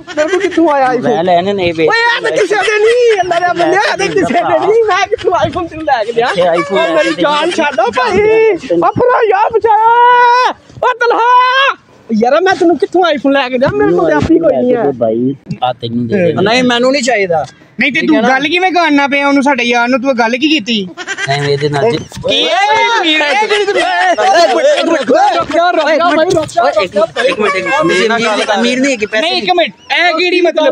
तेरे को कितों आया आईफोन? मैं लेने नहीं बेच। ओए यार मैं किसे दे नहीं, अल्लाह दा बंदे दे किसे दे नहीं, मैं कितों आईफोन तेन लै के दिया। आईफोन मेरी जान छाड़ो भाई, अपना यार बचाया। ओ तलहा यार मैं तेन कितों आईफोन लै के दिया, मेरे को आपी कोई नहीं है भाई। आ तेनू दे दे। नहीं मैनू नहीं चाहिए। नहीं ते तू गल किवें करना पिया ओनू साडे यार नु तू गल की कीती? नहीं ਇਹਦੇ ਨਾਲ अमीर नहीं है कि पैसे नहीं एक मिनट ए कीड़ी मतलब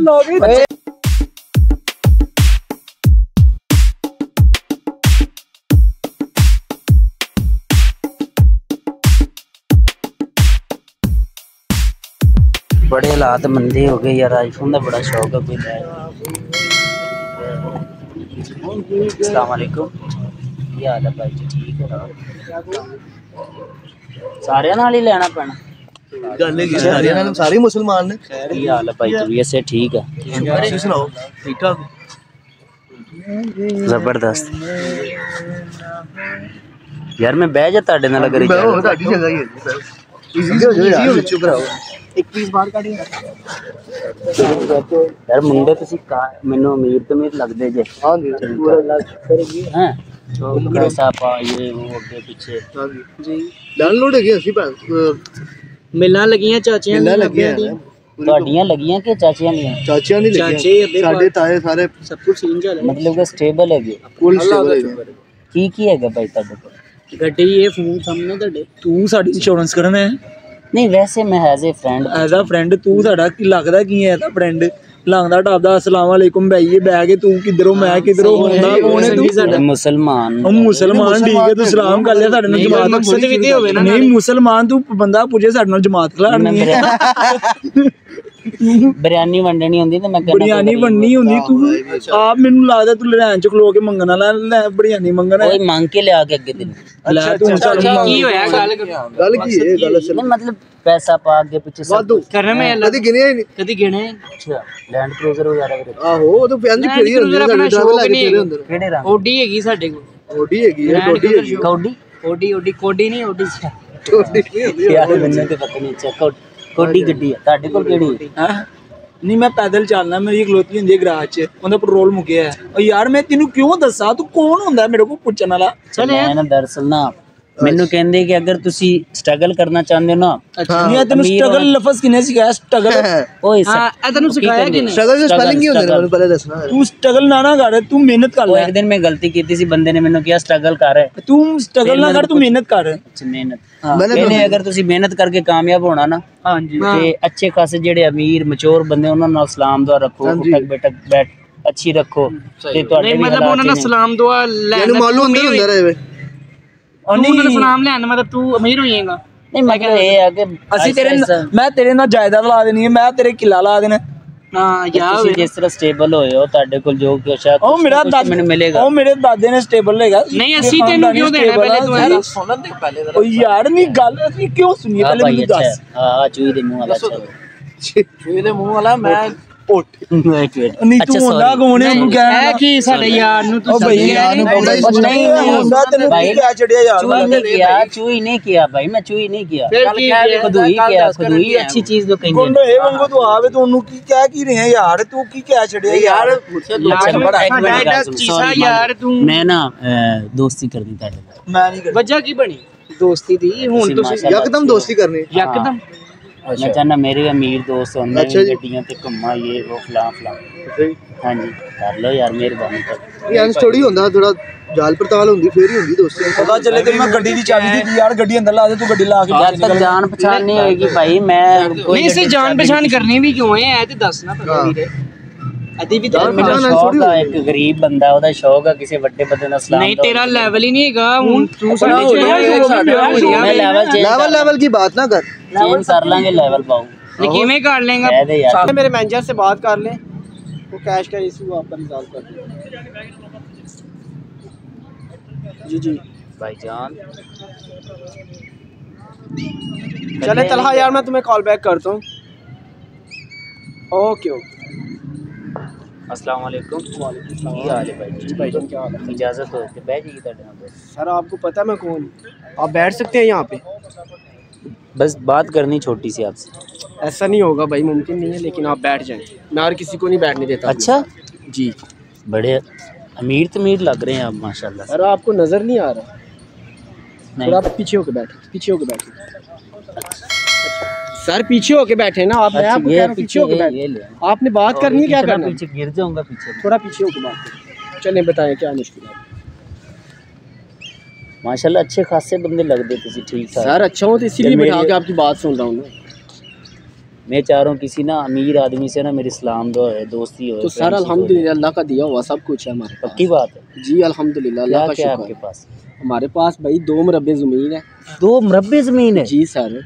बड़े हालात मंदे हो गए यार। आईफोन का बड़ा शौक है कोई। अस्सलाम वालेकुम, क्या हाल है भाई जी? ठीक है। सारे नाल ही लेना पैना। सारे मुसलमान ने। क्या हाल है भाई जी? ऐसे ठीक है। सुनाओ ठीक ठाक? जबरदस्त यार। मैं बह जा ताड़े नाल अगर यार मुंडे तुसी मैनू अमीर तो अमीर लगदे जे। हां जी हैं पैसा पा ये वो अगे पीछे जी डाउनलोड है असि मिलना लगियां चाचियां मिलना लगियां ਤੁਹਾਡੀਆਂ ਲੱਗੀਆਂ ਕਿ ਚਾਚੀਆਂ ਦੀਆਂ? ਚਾਚਿਆਂ ਦੀ ਲੱਗੀਆਂ, ਸਾਡੇ ਤਾਏ ਸਾਰੇ सब कुछ सीन चल मतलब कि स्टेबल है ਫੁੱਲ ਸਟੇਬਲ ਹੈ। की हैगा भाई ਤੁਹਾਡੇ ਕੋਲ? ਗੱਡੀ ਇਹ ਫੋਨ ਸਾਹਮਣੇ ਤੁਹਾਡੇ ਤੂੰ ਸਾਡੀ ਇੰਸ਼ੋਰੈਂਸ ਕਰਨਾ ਹੈ नहीं वैसे मैं as a friend as a friend ਤੂੰ ਸਾਡਾ ਕੀ ਲੱਗਦਾ ਕੀ ਹੈ ਇਹਦਾ ਫਰੈਂਡ ਲੰਘਦਾ ਟੱਪਦਾ अस्सलाम वालेकुम भाई ਬਹਿ ਕੇ ਤੂੰ ਕਿਧਰੋਂ ਮੈਂ ਕਿਧਰੋਂ ਹੁੰਦਾ ਕੌਣ ਹੈ ਤੂੰ? मुसलमान हम मुसलमान ठीक है तू सलाम कर लिया साडे नाल जमात मकसद भी ते होवे ना नहीं मुसलमान तू बंदा पूछे साडे नाल जमात खलानी है बिरयानी वंडनी होंदी ते मैं कहना बिरयानी बननी होंदी तू आप मेनू लगदा तू लैन च खलो के मंगन वाला ले बिरयानी मंगना कोई मांग के ले आके अगे दिन अच्छा की होया गल की है गल असल मतलब पैसा पा के पीछे वादू करने में कदी गिने नहीं कदी गिने अच्छा लैंड क्रूजर वगैरह भी आहो वो तो फैन दी फेरी होंदी साडे ट्रैवल लगे फेरे होंदे केड़े रंग ओडी हैगी साडे को ओडी हैगी है ओडी हैगी कौडी ओडी ओडी कोडी नहीं ओडी ओडी नहीं होंदी यार मैंने तो पता नहीं अच्छा कोडी गड्डी है ਤੁਹਾਡੇ ਕੋਲ ਕਿਹੜੀ ਹੈ? नहीं मैं पैदल चलना मेरी इकलौती होंदी है गराज च उंदा पेट्रोल मुक्या है और यार मैं तेनू क्यों दसा तू कौन होंदा मेरे को पूछन वाला? चल मैं ना दरअसल ना ਮੈਨੂੰ ਕਹਿੰਦੇ ਕਿ ਅਗਰ ਤੁਸੀਂ ਸਟਰਗਲ ਕਰਨਾ ਚਾਹੁੰਦੇ ਹੋ ਨਾ ਨਹੀਂ ਤੈਨੂੰ ਸਟਰਗਲ ਲਫ਼ਜ਼ ਕਿਨੇ ਸਿਖਾਇਆ ਸਟਰਗਲ ਓਏ ਇਹ ਤੈਨੂੰ ਸਿਖਾਇਆ ਕਿਨੇ? ਸਟਰਗਲ ਦੀ ਸਪੈਲਿੰਗ ਕੀ ਹੁੰਦੀ ਹੈ ਮੈਨੂੰ ਪਹਿਲੇ ਦੱਸਣਾ। ਤੂੰ ਸਟਰਗਲ ਨਾ ਕਰ ਤੂੰ ਮਿਹਨਤ ਕਰ ਲੈ। ਇੱਕ ਦਿਨ ਮੈਂ ਗਲਤੀ ਕੀਤੀ ਸੀ ਬੰਦੇ ਨੇ ਮੈਨੂੰ ਕਿਹਾ ਸਟਰਗਲ ਕਰ ਤੂੰ ਸਟਰਗਲ ਨਾ ਕਰ ਤੂੰ ਮਿਹਨਤ ਕਰ। ਅੱਛਾ ਮਿਹਨਤ ਕਹਿੰਦੇ ਅਗਰ ਤੁਸੀਂ ਮਿਹਨਤ ਕਰਕੇ ਕਾਮਯਾਬ ਹੋਣਾ ਨਾ ਹਾਂਜੀ ਤੇ ਅੱਛੇ ਖਾਸੇ ਜਿਹੜੇ ਅਮੀਰ ਮਚੋਰ ਬੰਦੇ ਉਹਨਾਂ ਨਾਲ ਸਲਾਮ ਦੁਆ ਰੱਖੋ ਉਠਕ ਬੈਠ ਅੱਛੀ ਰੱਖੋ ਤੇ ਤੁਹਾਡੇ ਮਤਲਬ ਉਹਨਾਂ ਨਾਲ ਸਲਾਮ ਦੁਆ ਲੈ ਇਹਨੂੰ ਮਾਲੂਮ ਹੁੰਦਾ ਰਹੇ ਉਹਨਾਂ ਨੂੰ ਸਲਾਮ ਲੈਣ ਮਤਲਬ ਤੂੰ ਅਮੀਰ ਹੋਏਗਾ ਨਹੀਂ ਮਤਲਬ ਇਹ ਹੈ ਕਿ ਅਸੀਂ ਤੇਰੇ ਮੈਂ ਤੇਰੇ ਨਾਲ ਜਾਇਦਾਦ ਲਾ ਦੇਣੀ ਹੈ ਮੈਂ ਤੇਰੇ ਕਿੱਲਾ ਲਾ ਦੇਣਾ ਹਾਂ ਯਾਰ ਤੁਸੀਂ ਜਿਸ ਤਰ੍ਹਾਂ ਸਟੇਬਲ ਹੋਏ ਹੋ ਤੁਹਾਡੇ ਕੋਲ ਜੋ ਕੁਛ ਹੈ ਉਹ ਮੇਰਾ ਦਾਦਾ ਮੈਨੂੰ ਮਿਲੇਗਾ ਉਹ ਮੇਰੇ ਦਾਦੇ ਨੇ ਸਟੇਬਲ ਹੈਗਾ ਨਹੀਂ ਅਸੀਂ ਤੈਨੂੰ ਕਿਉਂ ਦੇਣਾ ਪਹਿਲੇ ਤੂੰ ਇਹ ਸੁਣਨ ਦੇ ਪਹਿਲੇ ਉਹ ਯਾਰ ਨਹੀਂ ਗੱਲ ਅਸੀਂ ਕਿਉਂ ਸੁਣੀ ਪਹਿਲੇ ਮੈਨੂੰ ਦੱਸ ਹਾਂ ਚੂਈ ਦੇ ਮੂੰਹ ਵਾਲਾ ਚੂਈ ਦੇ ਮੂੰਹ ਵਾਲਾ ਮੈਂ ਨਹੀਂ ਤੂੰ ਹੁੰਦਾ ਕੋਣ ਹੈ ਉਹਨੂੰ ਕਹਿ ਕੀ ਸਾਡੇ ਯਾਰ ਨੂੰ ਤੂੰ ਭਾਈ ਯਾਰ ਨੂੰ ਨਹੀਂ ਹੁੰਦਾ ਤੈਨੂੰ ਕੀ ਕਹਿ ਚੜਿਆ ਯਾਰ चूई नहीं किया भाई मैं चूई नहीं किया खुदुई किया खुदुई अच्छी चीज तो कहीं ਗੁੰਡੇ ਇਹ ਵਾਂਗੂ ਤੂੰ ਆਵੇ ਤੂੰ ਉਹਨੂੰ ਕੀ ਕਹਿ ਕੀ ਰਿਹਾ ਯਾਰ ਤੂੰ ਕੀ ਕਹਿ ਛੜਿਆ ਯਾਰ ਯਾਰ ਤੂੰ मैं ना दोस्ती करनी था ਮੈਂ ਨਹੀਂ ਵਜ੍ਹਾ ਕੀ ਬਣੀ ਦੋਸਤੀ ਦੀ ਹੁਣ ਤੁਸੀਂ ਯਕਦਮ ਦੋਸਤੀ ਕਰਨੀ ਯਕਦਮ मैं चाहना मेरे अमीर दोस्त होने गड्डियां ते घुमा ये वो फलां हाँ जी कर लो यार मेहरबानी कर यार स्टोरी ਹੁੰਦਾ ਥੋੜਾ ਜਾਲ ਪੜਤਾਲ ਹੁੰਦੀ ਫੇਰ ਹੀ ਹੁੰਦੀ ਦੋਸਤੀ पता चले तेरे मैं गड्डी दी चाबी दी यार गड्डी अंदर ला दे तू गड्डी ला के जब तक जान पहचान नहीं होगी भाई मैं नहीं इसे जान पहचान करनी भी क्यों है ते दस ना पता वीरे अदी भी तो मेरा शौक है एक गरीब बंदा ओदा शौक है किसी बड़े बंदे दा सलाम नहीं तेरा लेवल ही नहीं हैगा हुन तू लेवल की बात ना कर चेंज कर लांगे लेवल पाओ किवें कर लेगा यार मेरे मैनेजर से बात कर ले वो कैश का इशू आपका रिजॉल्व कर दे जी जी भाईजान चले तलहा यार मैं तुम्हें कॉल बैक करता हूँ ओके ओके अस्सलाम वालेकुम वालेकुम क्या हाल है भाई भाईजान क्या हाल है इजाजत हो तो बैठ जाइए ਤੁਹਾਡੇ ਨਾਲ सर आपको पता है मैं कौन आप बैठ सकते हैं यहाँ पे बस बात करनी छोटी सी आपसे ऐसा नहीं होगा भाई, मुमकिन नहीं है, लेकिन आप बैठ जाएं, मैं और किसी को नहीं बैठने देता। अच्छा जी, बड़े अमीर तमीर लग रहे हैं आप माशाल्लाह। सर आपको नजर नहीं आ रहा? नहीं आप पीछे होके बैठे, पीछे होके बैठे सर, पीछे होके बैठे ना आप। मैं आपको कह रहा हूं पीछे होके बैठे। आपने बात करनी है, क्या करना है? पीछे गिर जाऊंगा पीछे। थोड़ा पीछे होके बात करें। चलें बताएं क्या मुश्किल है? माशाल्लाह अच्छे खासे बंदे लग देते थे, ठीक था सर। अच्छा हो तो इसीलिए बैठा के आपकी बात सुन रहा हूँ ना। मैं चाह रहा हूँ किसी ना अमीर आदमी से ना मेरी सलाम दो है, दोस्ती हो। तो सर अल्हम्दुलिल्लाह अल्लाह का दिया हुआ सब कुछ है हमारे पास। पक्की बात है जी, अल्हम्दुलिल्लाह अल्लाह का शुक्र है। आपके पास? हमारे पास भाई 2 मरबे ज़मीन है। 2 मरबे ज़मीन है? जी सर।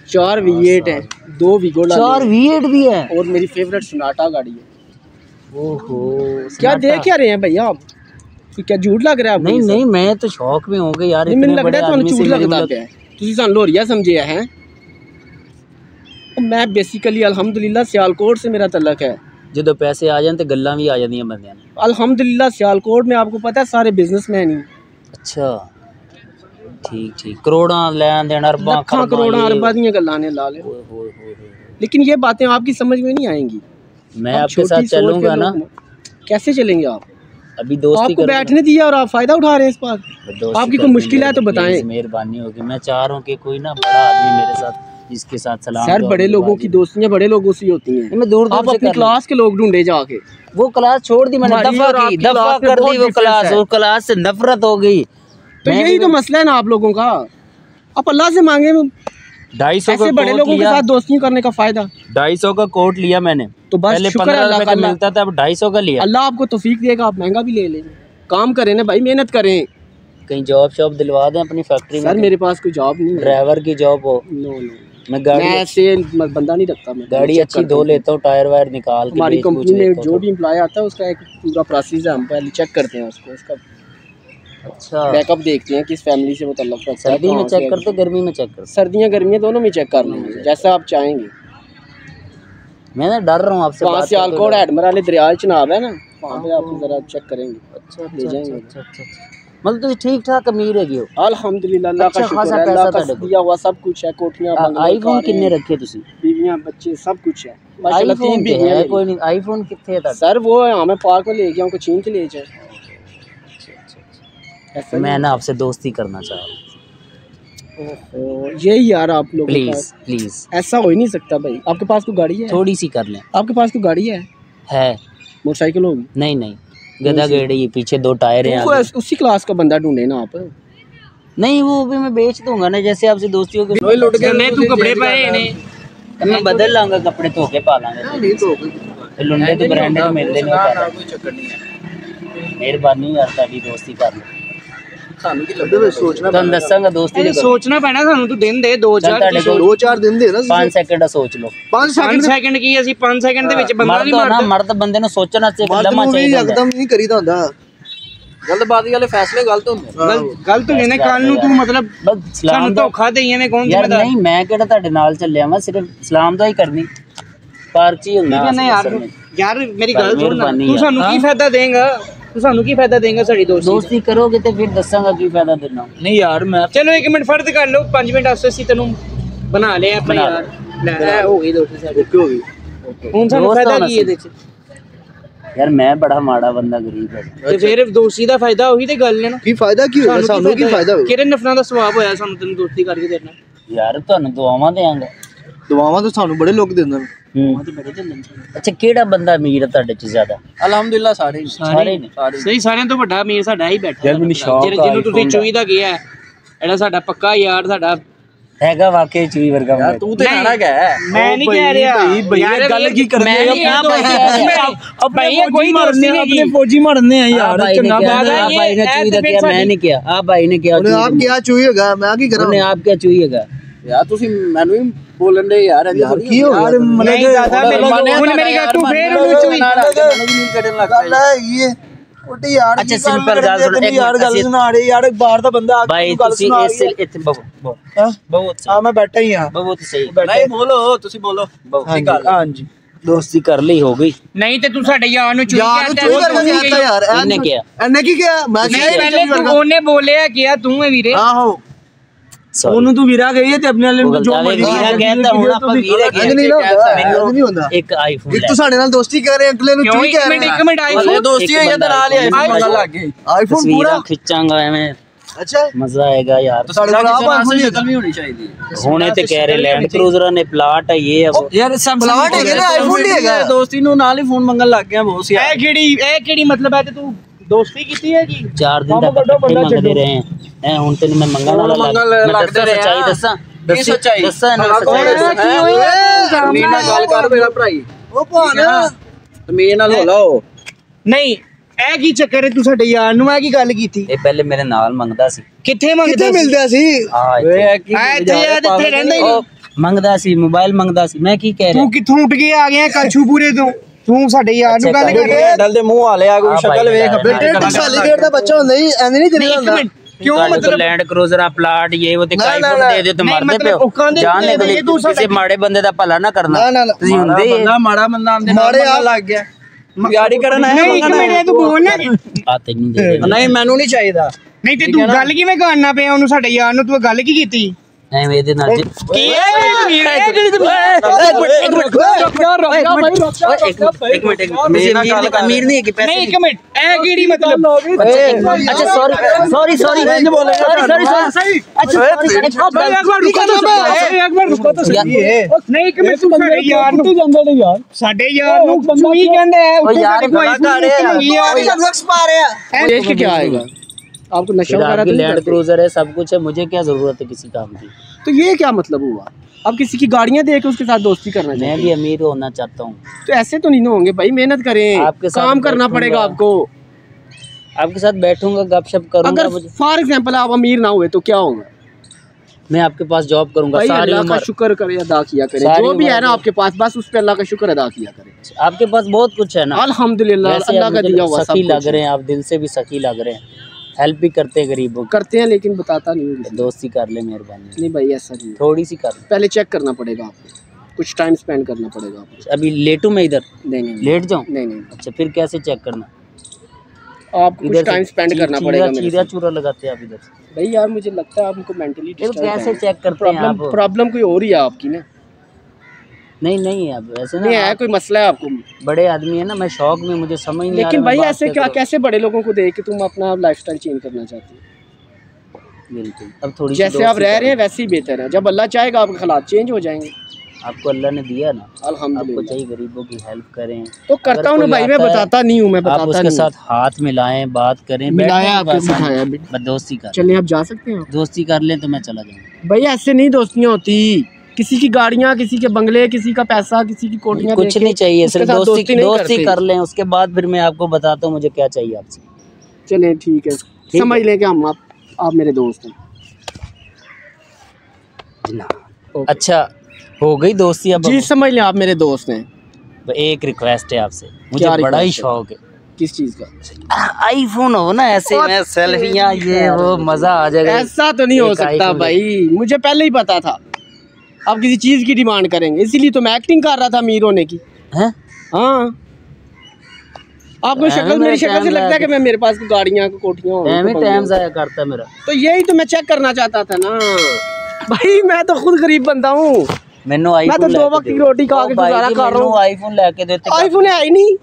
4 V8 है, 2 वीगो 4 V8 भी है, और मेरी फेवरेट सोनाटा गाड़ी है। ओहो, क्या देख क्या रहे हैं भैया आप? क्या झूठ लग रहा है? नहीं नहीं, मैं तो शौक में हो गया यार। मैंने लग रहा है तो झूठ लगता है, तुसी सान लोरिया समझे हैं। मैं बेसिकली अल्हम्दुलिल्लाह सियालकोट से मेरा तल्लक है। जो पैसे आ जाते गल्लां भी आ जाती बंदे। अल्हम्दुलिल्लाह सियालकोट में आपको पता है सारे बिजनेसमैन ही। अच्छा ठीक ठीक, करोड़ा लेन देन, अरबा करोड़ा अरबा दी गल्लां ने ला ले। लेकिन ये बातें आपकी समझ में नहीं आएंगी। मैं आपके साथ चलूंगा ना। कैसे चलेंगे आप? अभी दोस्ती आपको बैठने दिया और आप फायदा उठा रहे हैं इस बात। आपकी कोई मुश्किल है तो बताएं। मेहरबानी होगी, मैं चाह रहा हूँ कि कोई ना बड़ा आदमी मेरे साथ, जिसके साथ सलाम। सर बड़े लोगों की दोस्तियां बड़े लोगों से होती हैं। मैं दूर आप अपनी क्लास के लोग ढूंढे जाके। वो क्लास छोड़ दी मैंने, दफा कर दी वो क्लास। वो क्लास से नफरत हो गई। तो यही तो मसला है ना आप लोगों का। आप अल्लाह से मांगे 250 का बड़े लोगों के साथ दोस्ती करने का फायदा। 250 का कोट लिया मैंने, तो बस पहले शुक्र है अल्लाह का मिलता था, अब 250 का लिया। अल्लाह आपको तौफीक देगा, आप महंगा भी ले लेंगे। काम करें ना भाई, मेहनत करें। कहीं जॉब शॉप दिलवा दें अपनी फैक्ट्री में। सर मेरे पास कोई जॉब नहीं है। ड्राइवर की जॉब हो। नो नो, मैं गाड़ी ऐसे बंदा नहीं रखता। मैं गाड़ी अच्छी धो लेता हूँ, टायर वायर निकाल के। हमारी कंपनी में जो भी एम्प्लॉय आता है उसका एक पूरा प्रोसेस है, हम पहले चेक करते हैं उसका। अच्छा, बैकअप देखते हैं किस फैमिली से वो ताल्लुक रखता है। सर्दी में चेक करते, गर्मी में चेक करते? सर्दियाँ गर्मियाँ दोनों में चेक कर लेंगे, जैसा आप चाहेंगे। मैं ना डर रहा हूँ आपसे। वहाँ सियालकोट एडमिरल दरिया चनाब है ना, वहाँ पे आप जरा चेक करेंगे। अच्छा ले जाएंगे। अच्छा मतलब तो ठीक ठाक अमीर है गियो? अल्हम्दुलिल्लाह अल्लाह का शुक्र है, अल्लाह का दिया हुआ सब कुछ है। कोठियाँ, आईफोन कितने रखे तुसी? बीवियाँ बच्चे सब कुछ है। आईफोन भी है कोई नहीं? आईफोन कितने है सर? वो हमें पार्क में ले गया, उनको छीन के ले जाए। मैं ना आपसे दोस्ती करना चाह रहा हूँ। ये यार आप लोग प्लीज प्लीज, ऐसा हो ही नहीं सकता भाई। आपके पास कोई गाड़ी है? थोड़ी सी कर लें। आपके पास कोई गाड़ी है? मोटरसाइकिल होगी? नहीं नहीं, गधा गेड़ी, पीछे 2 टायर हैं। उसी क्लास का बंदा ढूंढे ना आप। नहीं वो भी मैं बेच दूंगा ना, जैसे आपसे दोस्ती हो गई। लुट गए तू कपड़े पाए ने, मैं बदल लाऊंगा, कपड़े धो के पा लांगे। लुंडे तो ब्रांडेड मिलते नहीं, कोई चक्कर नहीं है। मेहरबानी यार, ताड़ी दोस्ती कर लो। ਸਾਨੂੰ ਕੀ ਲੱਗਦਾ ਸੋਚਣਾ ਤੁਹਾਨੂੰ ਦੱਸਾਂਗਾ ਦੋਸਤੀ ਨਹੀਂ ਸੋਚਣਾ ਪੈਣਾ ਸਾਨੂੰ। ਤੂੰ ਦਿਨ ਦੇ 2-4 ਦਿਨ ਦੇ ਨਾ। 5 ਸੈਕਿੰਡ ਦਾ ਸੋਚ ਲਓ। 5 ਸੈਕਿੰਡ ਕੀ ਅਸੀਂ 5 ਸੈਕਿੰਡ ਦੇ ਵਿੱਚ ਬੰਦਾ ਨਹੀਂ ਮਾਰਦਾ। ਮਰਦ ਬੰਦੇ ਨੂੰ ਸੋਚਣਾ ਚਾਹੀਦਾ, ਲੰਮਾ ਚਾਹੀਦਾ। ਇੱਕਦਮ ਨਹੀਂ ਕਰੀਦਾ ਹੁੰਦਾ। ਜਲਦਬਾਜ਼ੀ ਵਾਲੇ ਫੈਸਲੇ ਗਲਤ ਹੁੰਦੇ। ਗਲਤ ਹੁੰਦੇ ਨੇ। ਕੱਲ ਨੂੰ ਤੂੰ ਮਤਲਬ ਸਾਨੂੰ ਧੋਖਾ ਦੇਈਏ ਨੇ, ਕੌਣ ਯਾਰ? ਨਹੀਂ ਮੈਂ ਕਿਹੜਾ ਤੁਹਾਡੇ ਨਾਲ ਚੱਲਿਆ ਮੈਂ, ਸਿਰਫ ਸਲਾਮ ਦਾ ਹੀ ਕਰਨੀ। ਪਾਰਕ 'ਚ ਹੀ ਹੁੰਦਾ ਯਾਰ। ਮੇਰੀ ਗੱਲ ਸੁਣ, ਤੂੰ ਸਾਨੂੰ ਕੀ ਫਾਇਦਾ ਦੇਂਗਾ? ਤੂੰ ਸਾਨੂੰ ਕੀ ਫਾਇਦਾ ਦੇਂਗਾ ਸਾਡੀ ਦੋਸਤੀ ਕਰੋਗੇ ਤੇ ਫਿਰ ਦੱਸਾਂਗਾ ਕੀ ਫਾਇਦਾ ਦੇਣਾ। ਨਹੀਂ ਯਾਰ ਮੈਂ ਚਲੋ 1 ਮਿੰਟ ਫਰਜ਼ ਕਰ ਲਓ, 5 ਮਿੰਟ ਵਾਸਤੇ ਅਸੀਂ ਤੈਨੂੰ ਬਣਾ ਲਿਆ ਆਪਣਾ ਯਾਰ। ਲੈ ਹੋ ਗਈ ਦੋਸਤੀ ਸਾਡੀ, ਓਕੇ ਹੋ ਗਈ। ਹੁਣ ਸਾਨੂੰ ਫਾਇਦਾ ਕੀ ਇਹਦੇ 'ਚ? ਯਾਰ ਮੈਂ ਬੜਾ ਮਾੜਾ ਬੰਦਾ, ਗਰੀਬ ਹੈ। ਤੇ ਫਿਰ ਦੋਸਤੀ ਦਾ ਫਾਇਦਾ ਉਹੀ ਤੇ ਗੱਲ ਹੈ ਨਾ। ਕੀ ਫਾਇਦਾ ਕੀ ਹੋਇਆ ਸਾਨੂੰ? ਕੀ ਫਾਇਦਾ ਹੋਇਆ? ਕਿਹੜੇ ਨਫਰਾਂ ਦਾ ਸਵਾਬ ਹੋਇਆ ਸਾਨੂੰ ਤੈਨੂੰ ਦੋਸਤੀ ਕਰਕੇ ਦੇਣਾ? ਯਾਰ ਤੁਹਾਨੂੰ ਦੁਆਵਾਂ ਦੇਵਾਂਗਾ। ਦੁਆਵਾਂ ਤਾਂ ਸਾਨੂੰ ਬੜੇ ਲੋਕ ਦਿੰਦੇ ਨੇ। ਅੱਛਾ ਕਿਹੜਾ ਬੰਦਾ ਅਮੀਰ ਹੈ ਤੁਹਾਡੇ 'ਚ ਜ਼ਿਆਦਾ? ਅਲਹਮਦੁਲਿਲਾ ਸਾਰੇ ਨੇ। ਸਹੀ, ਸਾਰਿਆਂ ਤੋਂ ਵੱਡਾ ਅਮੀਰ ਸਾਡਾ ਹੀ ਬੈਠਾ ਯਾਰ। ਮੈਨੂੰ ਸ਼ੌਕ ਆ ਜਿਹਨੂੰ ਤੁਸੀਂ ਚੂਈ ਦਾ ਗਿਆ, ਜਿਹੜਾ ਸਾਡਾ ਪੱਕਾ ਯਾਰ ਸਾਡਾ ਹੈਗਾ ਵਾਕਈ ਚੂਈ ਵਰਗਾ। ਯਾਰ ਤੂੰ ਤੇ ਖਾਣਾ ਗਿਆ। ਮੈਂ ਨਹੀਂ ਕਹਿ ਰਿਹਾ ਯਾਰ, ਗੱਲ ਕੀ ਕਰਦੇ ਆ ਭਾਈ? ਕੋਈ ਮਰਨੇ ਆਪਣੇ ਫੌਜੀ ਮਰਨੇ ਆ ਯਾਰ। ਚੰਗਾ ਬਾਤ ਹੈ ਭਾਈ ਨੇ ਚੂਈ ਦਾ ਕਿਹਾ, ਮੈਂ ਨਹੀਂ ਕਿਹਾ। ਆ ਭਾਈ ਨੇ ਕਿਹਾ ਉਹਨੇ ਆਪ ਕਿਹਾ ਚੂਈ ਹੈਗਾ, ਮੈਂ ਕੀ ਕਰਾਂ? ਉਹਨੇ ਆਪ ਕਿਹਾ ਚੂਈ ਹੈਗਾ। ਯਾਰ ਤੁਸੀਂ ਮੈਨੂੰ ਹੀ ਬੋਲਣ ਦੇ ਯਾਰ। ਕੀ ਹੋ ਯਾਰ? ਨਹੀਂ ਦਾਦਾ ਹੁਣ ਮੇਰੀ ਗੱਲ, ਤੂੰ ਫੇਰ ਉਹਨੂੰ ਚੂਈ ਨਹੀਂ ਕੱਢਣ ਲੱਗ ਪਿਆ। ਇਹ ਉਟੀ ਯਾਰ। ਅੱਛਾ ਸਿੰਪਲ ਗੱਲ ਸੁਣ ਯਾਰ, ਗੱਲ ਸੁਣਾ ਰਹੇ ਯਾਰ। ਬਾਹਰ ਦਾ ਬੰਦਾ ਆ ਭਾਈ ਤੁਸੀਂ ਇਸ ਇੱਥੇ ਬਹੁਤ ਆ ਮੈਂ ਬੈਠਾ ਹੀ ਆ। ਬਹੁਤ ਸਹੀ। ਨਹੀਂ ਬੋਲੋ, ਤੁਸੀਂ ਬੋਲੋ। ਹਾਂਜੀ ਦੋਸਤੀ ਕਰ ਲਈ, ਹੋ ਗਈ। ਨਹੀਂ ਤੇ ਤੂੰ ਸਾਡੇ ਯਾਰ ਨੂੰ ਚੂਈ ਯਾਰ ਇਹਨੇ ਕਿਹਾ। ਇਹਨੇ ਕੀ ਕਿਹਾ? ਮੈਂ ਕਿਹਾ ਪਹਿਲੇ ਤੂੰ ਉਹਨੇ ਬੋਲਿਆ ਕਿਹਾ ਤੂੰ ਹੈ ਵੀਰੇ। ਆਹੋ ਉਹਨੂੰ ਤੂੰ ਵੀਰਾ ਗਈ ਹੈ ਤੇ ਆਪਣੇ ਵਾਲੇ ਨੂੰ ਜੋ ਮਰਜ਼ੀ ਵੀਰਾ ਕਹਿੰਦਾ ਹੁਣ ਆਪਾਂ ਵੀਰੇ ਨਹੀਂ ਹੁੰਦਾ ਇੱਕ ਆਈਫੋਨ ਇੱਕ ਤੂੰ ਸਾਡੇ ਨਾਲ ਦੋਸਤੀ ਕਰ ਰਹੇ ਅਗਲੇ ਨੂੰ ਕੀ ਕਹਿ ਰਿਹਾ ਇੱਕ ਮਿੰਟ ਆਈਫੋਨ ਦੋਸਤੀ ਹੋਈ ਤਾਂ ਨਾਲ ਹੀ ਆਈਫੋਨ ਲੱਗ ਗਈ ਆਈਫੋਨ ਪੂਰਾ ਖਿੱਚਾਂਗਾ ਐਵੇਂ ਅੱਛਾ ਮਜ਼ਾ ਆਏਗਾ ਯਾਰ ਸਾਡੇ ਕੋਲ ਆਪ ਆਈਫੋਨ ਦੀ ਅਕਲ ਵੀ ਹੋਣੀ ਚਾਹੀਦੀ ਹੁਣੇ ਤੇ ਕਹਿ ਰਹੇ ਲੈਂਡ ਕਰੂਜ਼ਰਾਂ ਨੇ ਪਲਾਟ ਹੈ ਇਹ ਹੈ ਯਾਰ ਪਲਾਟ ਹੈਗਾ ਨਾ ਆਈਫੋਨ ਨਹੀਂ ਹੈਗਾ ਦੋਸਤੀ ਨੂੰ ਨਾਲ ਹੀ ਫੋਨ ਮੰਗਣ ਲੱਗ ਗਿਆ ਬਹੁਤ ਸੀ ਇਹ ਕਿਹੜੀ ਮਤਲਬ ਹੈ ਤੇ ਤੂੰ ਦੋਸਤੀ ਕੀਤੀ ਹੈ ਜੀ 4 ਦਿਨ ਤੱਕ ਇਕੱਠੇ ਮੰਗਦੇ ਰਹੇ ਐ ਹੁਣ ਤੈਨੂੰ ਮੈਂ ਮੰਗਣ ਵਾਲਾ ਲੱਗ ਸੱਚਾਈ ਦੱਸਾਂ ਦੱਸਾਂ ਮੇਰੇ ਨਾਲ ਗੱਲ ਕਰ ਮੇਰਾ ਭਰਾਈ ਉਹ ਭਾਣ ਮੇਰੇ ਨਾਲ ਹੋ ਲਾਓ ਨਹੀਂ ਇਹ ਕੀ ਚੱਕਰ ਹੈ ਤੂੰ ਸਾਡੇ ਯਾਰ ਨੂੰ ਇਹ ਕੀ ਗੱਲ ਕੀਤੀ ਇਹ ਪਹਿਲੇ ਮੇਰੇ ਨਾਲ ਮੰਗਦਾ ਸੀ ਕਿੱਥੇ ਮੰਗਦਾ ਮਿਲਦਾ ਸੀ ਇੱਥੇ ਰਹਿੰਦਾ ਹੀ ਮੰਗਦਾ ਸੀ ਮੋਬਾਈਲ ਮੰਗਦਾ ਸੀ ਮੈਂ ਕੀ ਕਹਿ ਰਿਹਾ ਤੂੰ ਕਿੱਥੋਂ ਉੱਠ ਕੇ ਆ ਗਿਆ ਕਲਛੂਪੁਰੇ ਤੋਂ ਤੂੰ ਸਾਡੇ ਯਾਰ ਨੂੰ ਗੱਲ ਕਰ ਰਿਹਾ ਡਲ ਦੇ ਮੂੰਹ ਆ ਲਿਆ ਕੋਈ ਸ਼ਕਲ ਵੇਖ ਬੇਟੇ ਟਸਾਲੀ ਗੇਟ ਦਾ ਬੱਚਾ ਹੁੰਦਾ ਹੀ ਐਵੇਂ ਨਹੀਂ ਕਰੀਦਾ ਹੁੰਦਾ क्यों मतलब लैंड क्रूजर प्लाट ये वो ते आईफोन दे दे तो मरदे पे जान ले किसी माड़े बंदे दा भला ना करना ਤੁਸੀਂ ਹੁੰਦੇ ਬੰਦਾ ਮਾੜਾ ਬੰਦਾ ਆਂਦੇ ਮਾੜੇ ਲੱਗ ਗਿਆ ਯਾਰੀ ਕਰਨ ਆਇਆ ਇੱਕ ਮਿੰਟ ਤੂੰ ਬੋਲ ਨਾ ਆ ਤੈਨੂੰ ਦੇ ਦੇ ਨਹੀਂ ਮੈਨੂੰ ਨਹੀਂ ਚਾਹੀਦਾ ਨਹੀਂ ਤੇ ਤੂੰ ਗੱਲ ਕਿਵੇਂ ਕਰਨਾ ਪਿਆ ਉਹਨੂੰ ਸਾਡੇ ਯਾਰ ਨੂੰ ਤੂੰ ਗੱਲ ਕੀ ਕੀਤੀ ਐਵੇਂ ਇਹਦੇ ਨਾਲ ਕੀ ਇੱਕ ਮਿੰਟ ਅਮੀਰ ਨਹੀਂ ਹੈ ਕਿ ਪੈਸੇ ਨਹੀਂ ਇੱਕ ਮਿੰਟ ਇਹ ਕਿਹੜੀ ਮਤਲਬ अच्छा सॉरी ਨਹੀਂ ਇੱਕ ਮਿੰਟ ਤੂੰ ਸਾਡੇ ਯਾਰ ਨੂੰ ਸਾਡੇ ਯਾਰ ਨੂੰ ਚੂਈ ਕਹਿੰਦੇ देश के क्या आएगा आपको नशा वगैरह तो लैंड क्रूजर है सब कुछ है मुझे क्या जरूरत है किसी काम की तो ये क्या मतलब हुआ आप किसी की गाड़ियां देके उसके साथ दोस्ती करना मैं भी अमीर होना चाहता हूँ तो ऐसे तो नहीं होंगे भाई मेहनत करें आपके साथ काम करना पड़ेगा आपको आपके साथ बैठूंगा गपशप करूंगा अगर फॉर एग्जांपल आप अमीर ना हुए तो क्या होगा मैं आपके पास जॉब करूंगा भाई सारी अल्लाह का शुक्र करे अदा किया करे जो भी है ना आपके पास बस उस पे अल्लाह का शुक्र अदा किया करे आपके पास बहुत कुछ है ना अल्हम्दुलिल्लाह अल्लाह का दिया हुआ सब सखी लग रहे हैं आप दिल से भी सखी लग रहे हैं हेल्प भी करते हैं गरीबों करते हैं लेकिन बताता नहीं हूँ दोस्ती कर ले मेहरबानी नहीं भाई ऐसा नहीं थोड़ी सी कर पहले चेक करना पड़ेगा आपको कुछ टाइम स्पेंड करना पड़ेगा आपको अभी लेटू मैं इधर नहीं लेट जाऊं नहीं अच्छा फिर कैसे चेक करना आपको कुछ टाइम स्पेंड करना पड़ेगा चीरा चूरा लगाते हैं आप इधर भाई यार मुझे लगता है आपको मेंटली कैसे चेक करते हैं आप प्रॉब्लम कोई और ही है आपकी ना नहीं अब ऐसे नहीं है कोई मसला है आपको बड़े आदमी है ना मैं शौक में मुझे समझ नहीं लेकिन भाई ऐसे क्या कैसे बड़े लोगों को देख के तुम अपना लाइफस्टाइल चेंज करना चाहते हो बिल्कुल अब थोड़ी जैसे आप रह रहे हैं वैसे ही बेहतर है जब अल्लाह चाहेगा आपके हालात चेंज हो जाएंगे आपको अल्लाह ने दिया ना अल्हम्दुलिल्लाह आपको चाहिए गरीबों की हेल्प करें तो करता हूँ ना भाई मैं बताता नहीं हूँ मैं आप उसके साथ हाथ मिलाएं बात करें मिलाया आपको बिठाया दोस्ती कर चलिए आप जा सकते हैं दोस्ती कर लें तो मैं चला जाऊँगा भाई ऐसे नहीं दोस्तियाँ होती किसी की गाड़ियाँ किसी के बंगले किसी का पैसा किसी की कोठियाँ कुछ नहीं चाहिए सिर्फ दोस्ती कर लें उसके बाद फिर मैं आपको बताता हूँ मुझे क्या चाहिए आपसे चलिए ठीक है समझ लें कि हम आप मेरे दोस्त हैं अच्छा हो गई दोस्ती अब जी समझ लें आप मेरे दोस्त हैं एक रिक्वेस्ट है आपसे मुझे बड़ा ही शौक है किस चीज का आईफोन हो ना ऐसे में सेल्फियां ये वो मजा आ जाएगा ऐसा तो नहीं हो सकता भाई मुझे पहले ही पता था आप किसी चीज की डिमांड करेंगे इसीलिए तो मैं एक्टिंग कर रहा था अमीर होने की हैं हाँ आपको शक्ल मेरी शक्ल से लगता है कि मैं मेरे पास गाड़ियाँ कोठियाँ टाइम जाया करता मेरा तो यही तो मैं चेक करना चाहता था ना भाई मैं तो खुद गरीब बंदा हूँ मैं तो 2 वक्त की रोटी खा के गुजारा कर रहा हूँ आईफोन लेके देते आईफोन है ही नहीं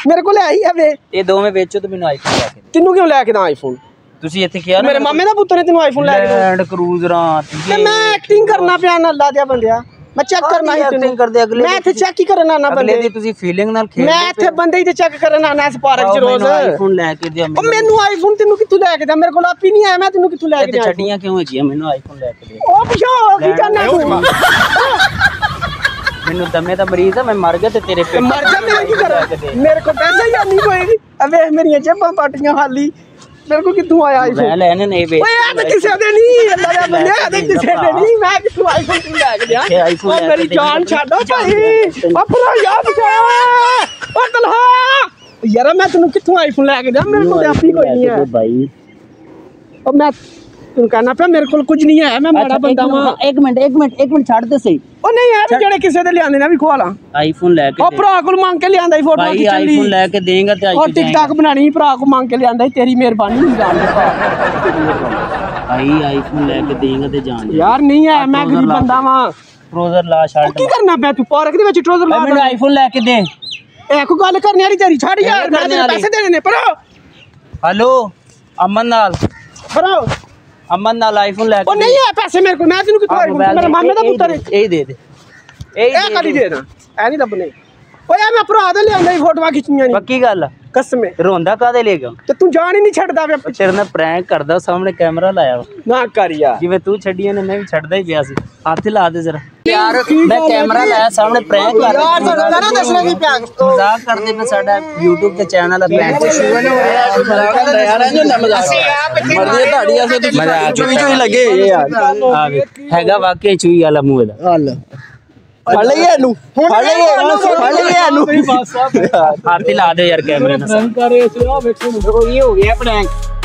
मेरे को ले आई है वे ये 2 में बेचो तो मैंने आईफोन लेके तेनू क्यों लेके दा आईफोन ਤੁਸੀਂ ਇੱਥੇ ਕਿਹਾ ਨਾ ਮੇਰੇ ਮਾਮੇ ਦਾ ਪੁੱਤਰ ਨੇ ਤੈਨੂੰ ਆਈਫੋਨ ਲੈ ਕੇ ਲੈਂਡ ਕਰੂਜ਼ਰਾਂ ਤੇ ਮੈਂ ਐਕਟਿੰਗ ਕਰਨਾ ਪਿਆ ਨਾ ਅੱਲਾ ਦਿਆ ਬੰਦਿਆ ਮੈਂ ਚੈੱਕ ਕਰਨਾ ਹੀ ਤੈਨੂੰ ਕਰਦੇ ਅਗਲੇ ਮੈਂ ਇੱਥੇ ਚੈੱਕ ਹੀ ਕਰਨ ਆਣਾ ਬੰਦੇ ਦੀ ਤੁਸੀਂ ਫੀਲਿੰਗ ਨਾਲ ਖੇਡ ਮੈਂ ਇੱਥੇ ਬੰਦੇ ਹੀ ਤੇ ਚੈੱਕ ਕਰਨ ਆਣਾ ਇਸ ਪਾਰਕ ਚ ਰੋਜ਼ ਆਈਫੋਨ ਲੈ ਕੇ ਦਿਓ ਉਹ ਮੈਨੂੰ ਆਈਫੋਨ ਤੈਨੂੰ ਕਿੱਥੋਂ ਲੈ ਕੇ ਦਿਆਂ ਮੇਰੇ ਕੋਲ ਆਪ ਹੀ ਨਹੀਂ ਆਇਆ ਮੈਂ ਤੈਨੂੰ ਕਿੱਥੋਂ ਲੈ ਕੇ ਦਿਆਂ ਛੱਡੀਆਂ ਕਿਉਂ ਹੈਗੀਆਂ ਮੈਨੂੰ ਆਈਫੋਨ ਲੈ ਕੇ ਦੇ ਉਹ ਪਿਛੋ ਕੀ ਕਰਨਾ ਤੂੰ ਮੈਨੂੰ ਦਮੇ ਦਾ ਮਰੀਜ਼ ਆ ਮੈਂ ਮਰ ਗਿਆ ਤੇ ਤੇਰੇ ਪੇਟ ਮਰ ਜਾ ਮੈਂ ਕੀ ਕਰਾਂ ਮੇਰੇ ਕੋਲ ਪੈਸਾ ਹੀ ਨਹੀਂ ਕੋਈ ਅਵੇ ਮੇਰੀਆਂ ਜੇਬਾਂ ਪਾਟੀਆਂ ਹਾਲੀ मेरे को कितों आया आईफोन मैं लेने नहीं बेच ओए यार किसे दे नहीं अल्लाह दा बंदे आ किसे दे नहीं मैं किथों आईफोन तू ले के गया ओ मेरी जान छाड़ो भाई अपना याद बचा ओ तलहा यार मैं तन्नू किथों आईफोन ले के गया मेरे को अपनी कोई नहीं है भाई अब मैं तू कहना पे मेरे को कुछ नहीं है मैं बड़ा बंदा हूं एक मिनट छाड़ दे सही ओ नहीं यार जेड़े किसे दे ले आंदे ना भी खवाला आईफोन लेके ओ भरा को मांग के ले आंदा फोटो भाई आईफोन लेके देंगा ते और टिकटॉक बनानी भरा को मांग के ले आंदा तेरी मेहरबानी जान ਆਈਫੋਨ ਲੈ ਕੇ ਦੇਂਗਾ ਤੇ ਜਾਣ ਯਾਰ ਨਹੀਂ ਹੈ ਮੈਂ ਗਰੀਬ ਬੰਦਾ ਵਾਂ ਟਰੋਜ਼ਰ ਲਾ ਸ਼ਰਟ ਕੀ ਕਰਨਾ ਪਿਆ ਤੂੰ ਪਾਰਕ ਦੇ ਵਿੱਚ ਟਰੋਜ਼ਰ ਲਾ ਮੈਨੂੰ ਆਈਫੋਨ ਲੈ ਕੇ ਦੇ ਇਹ ਕੋ ਗੱਲ ਕਰਨੀ ਵਾਲੀ ਤੇਰੀ ਛੱਡ ਯਾਰ ਮੈਂ ਤੈਨੂੰ ਪੈਸੇ ਦੇਣੇ ਨੇ ਪਰੋ हेलो अमन नाल ਪਰੋ अमन नाल आईफोन ले ਉਹ ਨਹੀਂ ਹੈ ਪੈਸੇ ਮੇਰੇ ਕੋਲ ਮੈਂ ਤੈਨੂੰ ਕਿੱਥੋਂ ਆਈਫੋਨ ਮੇਰਾ ਮਾਮੇ ਦਾ ਪੁੱਤਰ यही दे दे ਇਹ ਕਦੀ ਦੇਣਾ ਐ ਨਹੀਂ ਲੱਭਣੇ ਓਏ ਮੈਂ ਭਰਾ ਦੇ ਲਿਆਂਦਾ ਹੀ ਫੋਟੋਆਂ ਖਿੱਚੀਆਂ ਨਹੀਂ पक्की गल ਕਸਮੇ रोंदा कादे लेगा ਤੇ ਤੂੰ ਜਾਣ ਹੀ ਨਹੀਂ ਛੱਡਦਾ ਵੇ तेरे ने प्रैंक करदा सामने कैमरा लाया ਨਾ ਕਰ ਯਾਰ जिवें तू छड्डियां ने मैं भी छड्डदा ही पिया सी हाथ ला दे जरा यार मैं कैमरा लाया सामने प्रैंक कर ਯਾਰ ਸਾਡਾ ਨਾ ਦੱਸਣਾ ਕੀ ਪਿਆ मजाक करदे पे साडा YouTube ते चैनल है बैंड ਯਾਰ ਇਹ ਨਾ ਮਜ਼ਾਕ ਮਰਦੀ ਤੁਹਾਡੀ ਐਸੇ ਤੁਸੀਂ ਚੂਈ ਲੱਗੇ ਯਾਰ हैगा वाकई चूई वाला मुंह दा ਹੱਲ ਫੜ ਲਈਏ ਇਹਨੂੰ ਫੜ ਲਈਏ ਇਹਨੂੰ हाथ ला दे यार कैमरे ना ਕਰ ਇਸ ਆ ਵੇਖੋ ये हो गया प्रैंक